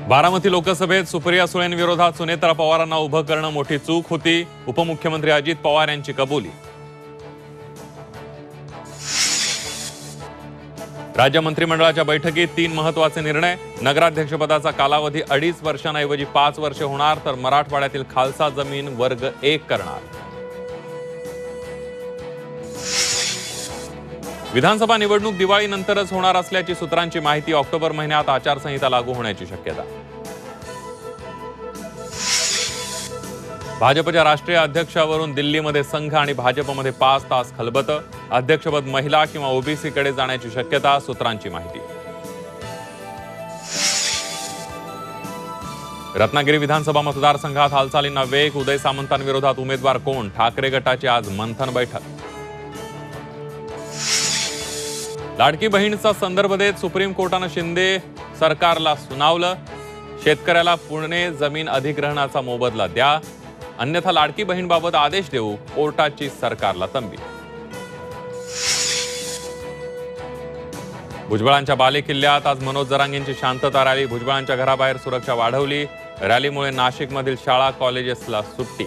बारामती लोकसभेत सुप्रिया सुळेंविरोधात सुनेत्रा पवारांना उभं करणं मोठी चूक होती. उपमुख्यमंत्री अजित पवार यांची कबुली. राज्य मंत्रिमंडळाच्या बैठकीत 3 महत्त्वाचे निर्णय. नगराध्यक्षपदाचा कालावधी 2.5 वर्षांऐवजी 5 वर्षे होणार, तर मराठवाड्यातील खालसा जमीन वर्ग 1 करणार. विधानसभा निवडणूक दिवाळीनंतरच होणार असल्याची सूत्रांची माहिती. ऑक्टोबर महिन्यात आचारसंहिता लागू होण्याची शक्यता. भाजपच्या राष्ट्रीय अध्यक्षावरून दिल्लीमध्ये संघ आणि भाजपमध्ये 5 तास खलबतं. अध्यक्षपद महिला किंवा ओबीसीकडे जाण्याची शक्यता. सूत्रांची माहिती. रत्नागिरी विधानसभा मतदारसंघात हालचालींना वेग. उदय सामंतांविरोधात उमेदवार कोण? ठाकरे गटाची आज मंथन बैठक. लाडकी बहीणचा संदर्भ देत सुप्रीम कोर्टानं शिंदे सरकारला सुनावलं. शेतकऱ्याला पुणे जमीन अधिग्रहणाचा मोबदला द्या, अन्यथा लाडकी बहीणबाबत आदेश देऊ, कोर्टाची सरकारला तंबी. भुजबळांच्या बालेकिल्ल्यात आज मनोज जरांगेंची शांतता रॅली. भुजबळांच्या घराबाहेर सुरक्षा वाढवली. रॅलीमुळे नाशिकमधील शाळा कॉलेजेसला सुट्टी.